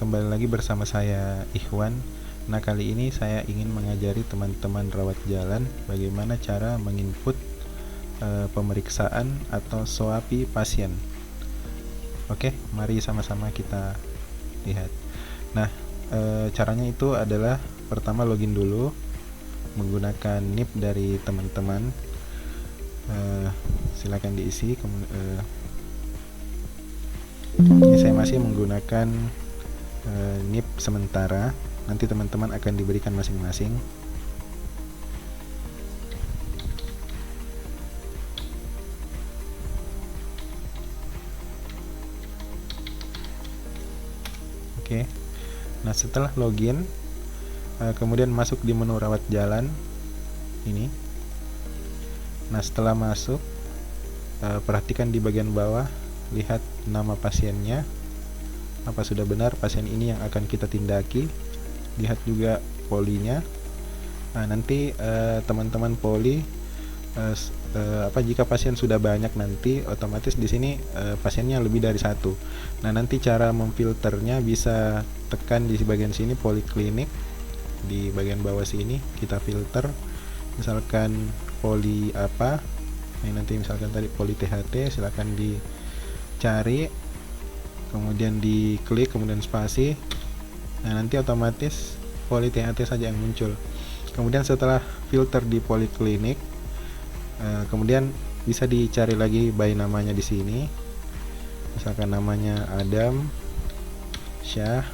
kembali lagi bersama saya Ikhwan. Nah, kali ini saya ingin mengajari teman-teman rawat jalan bagaimana cara menginput pemeriksaan atau SOAPI pasien. Oke, mari sama-sama kita lihat. Nah, caranya itu adalah pertama login dulu menggunakan NIP dari teman-teman. Silakan diisi. Ini saya masih menggunakan NIP sementara, nanti teman-teman akan diberikan masing-masing. Oke. Nah, setelah login kemudian masuk di menu rawat jalan ini. Nah, setelah masuk perhatikan di bagian bawah, lihat nama pasiennya, apa sudah benar pasien ini yang akan kita tindaki. Lihat juga polinya. Nah, nanti teman-teman poli jika pasien sudah banyak, nanti otomatis di sini pasiennya lebih dari satu. Nah, nanti cara memfilternya bisa tekan di bagian sini poliklinik, di bagian bawah sini kita filter. Misalkan poli apa, nanti misalkan tadi poli THT, silakan dicari, kemudian diklik, kemudian spasi. Nah, nanti otomatis poli THT saja yang muncul. Kemudian setelah filter di poliklinik, kemudian bisa dicari lagi by namanya di sini. Misalkan namanya Adam Syah.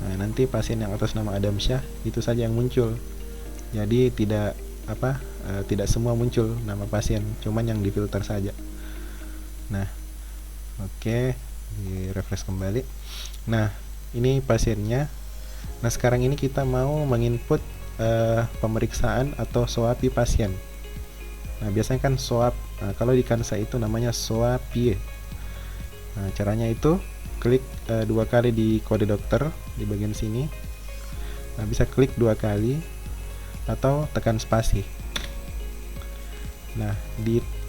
Nah, nanti pasien yang atas nama Adam Syah itu saja yang muncul. Jadi tidak semua muncul nama pasien, cuman yang difilter saja. Nah, oke, di refresh kembali. Nah, ini pasiennya. Nah, sekarang ini kita mau menginput pemeriksaan atau SOAPI pasien. Nah, biasanya kan SOAP, kalau di Kansa itu namanya SOAPI. Nah, caranya itu klik 2 kali di kode dokter di bagian sini. Nah, bisa klik 2 kali atau tekan spasi. Nah,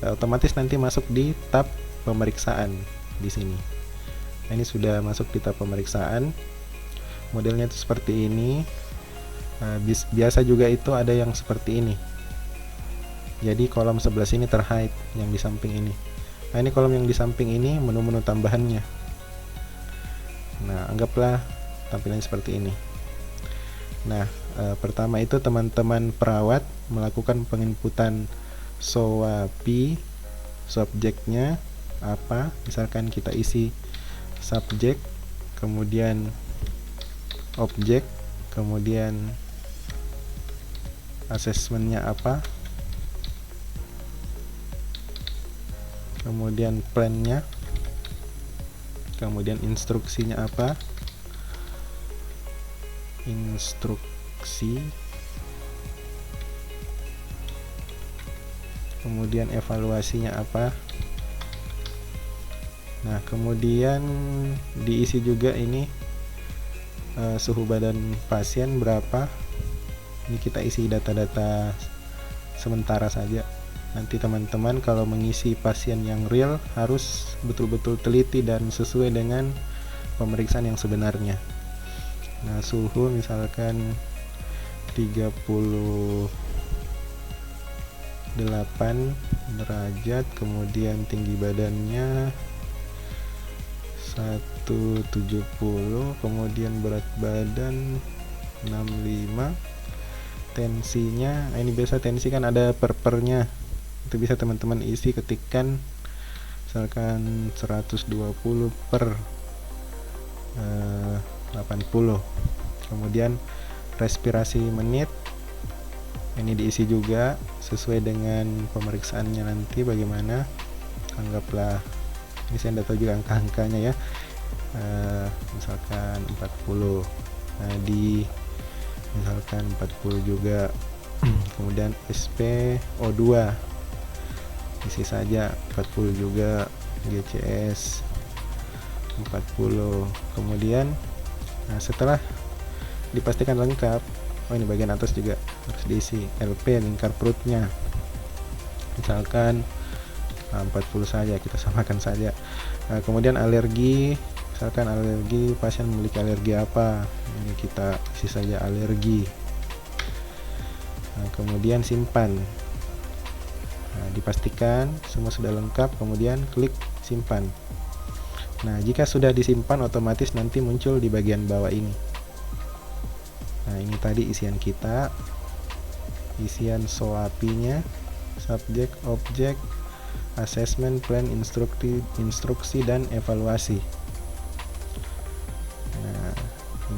otomatis nanti masuk di tab pemeriksaan di sini. Nah, ini sudah masuk di tab pemeriksaan. Modelnya itu seperti ini. Biasa juga itu ada yang seperti ini. Jadi kolom sebelah sini terhide yang di samping ini. Nah, ini kolom yang di samping ini menu-menu tambahannya. Nah, anggaplah tampilannya seperti ini. Nah, pertama itu teman-teman perawat melakukan penginputan SOAPI, subjeknya apa, misalkan kita isi subjek, kemudian objek, kemudian asesmennya apa, kemudian plannya, kemudian instruksinya apa, instruksi, kemudian evaluasinya apa. Nah, kemudian diisi juga ini suhu badan pasien berapa. Ini kita isi data-data sementara saja. Nanti teman-teman kalau mengisi pasien yang real harus betul-betul teliti dan sesuai dengan pemeriksaan yang sebenarnya. Nah, suhu misalkan 38 derajat, kemudian tinggi badannya 170, kemudian berat badan 65, tensinya, ini biasa tensi kan ada pernya, itu bisa teman-teman isi, ketikkan misalkan 120 per 80. Kemudian respirasi menit, ini diisi juga sesuai dengan pemeriksaannya nanti bagaimana. Anggaplah ini saya tidak tahu juga angka-angkanya ya, misalkan 40. Nah, misalkan 40 juga. Kemudian SpO2 isi saja 40 juga, GCS 40. Kemudian setelah dipastikan lengkap, ini bagian atas juga harus diisi, LP lingkar perutnya misalkan 40 saja, kita samakan saja. Kemudian alergi Misalkan alergi, pasien memiliki alergi apa, ini kita isi saja alergi. Nah, kemudian simpan. Nah, dipastikan semua sudah lengkap, kemudian klik simpan. Nah, jika sudah disimpan, otomatis nanti muncul di bagian bawah ini. Nah, ini tadi isian kita, isian SOAPI-nya, subjek, objek, assessment plan, instruksi dan evaluasi. Nah,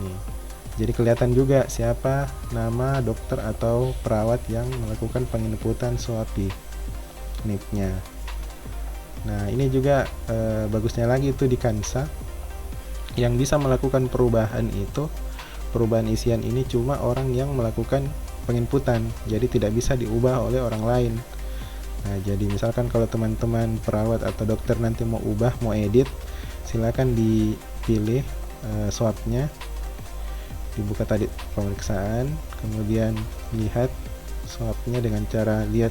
ini. Jadi kelihatan juga siapa nama dokter atau perawat yang melakukan penginputan SOAPI, NIP-nya. Nah, ini juga bagusnya lagi itu di Kansa, yang bisa melakukan perubahan isian ini cuma orang yang melakukan penginputan, jadi tidak bisa diubah oleh orang lain. Nah, jadi misalkan kalau teman-teman perawat atau dokter nanti mau ubah, mau edit, silakan dipilih swabnya, dibuka tadi pemeriksaan, kemudian lihat swabnya dengan cara lihat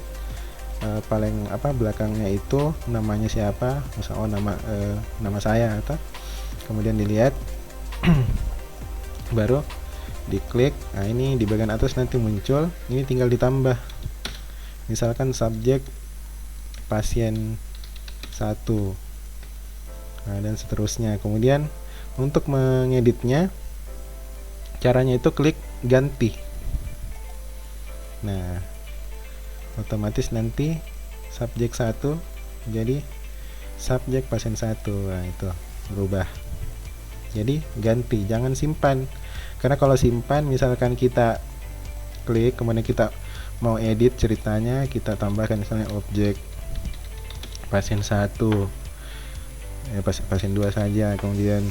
paling belakangnya itu namanya siapa, misalnya nama saya, atau kemudian dilihat baru diklik. Nah, ini di bagian atas nanti muncul, ini tinggal ditambah misalkan subjek pasien 1, nah, dan seterusnya. Kemudian untuk mengeditnya, caranya itu klik ganti. Nah, otomatis nanti subjek 1 jadi subjek pasien 1. Nah, itu berubah. Jadi ganti, jangan simpan. Karena kalau simpan, misalkan kita klik, kemudian kita mau edit ceritanya, kita tambahkan misalnya objek pasien 1, pasien 2 saja, kemudian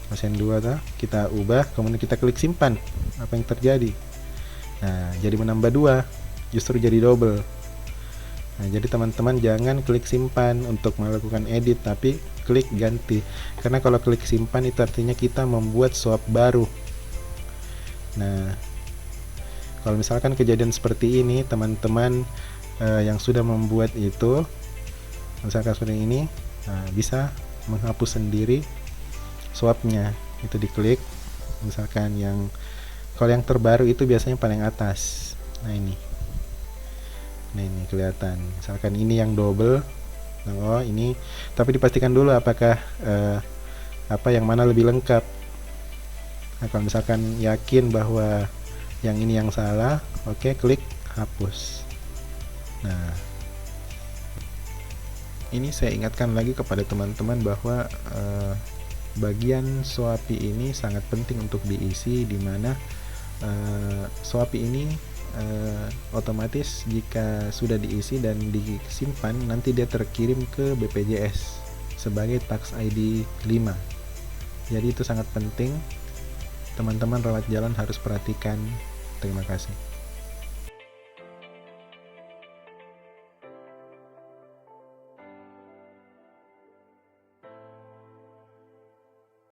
pasien 2 kita ubah, kemudian kita klik simpan, apa yang terjadi? Nah, jadi menambah 2, justru jadi double. Nah, jadi teman-teman jangan klik simpan untuk melakukan edit, tapi klik ganti. Karena kalau klik simpan itu artinya kita membuat swab baru. Nah, kalau misalkan kejadian seperti ini, teman-teman yang sudah membuat itu, misalkan seperti ini, bisa menghapus sendiri swabnya. Itu diklik, misalkan kalau yang terbaru itu biasanya paling atas. Nah, ini kelihatan. Misalkan ini yang double. Oh, ini, tapi dipastikan dulu apakah yang mana lebih lengkap. Nah, kalau misalkan yakin bahwa yang ini yang salah, oke, klik hapus. Nah, ini saya ingatkan lagi kepada teman-teman bahwa bagian SOAPI ini sangat penting untuk diisi, di mana SOAPI ini otomatis jika sudah diisi dan disimpan, nanti dia terkirim ke BPJS sebagai tax ID 5. Jadi itu sangat penting, teman-teman rawat jalan harus perhatikan. Terima kasih.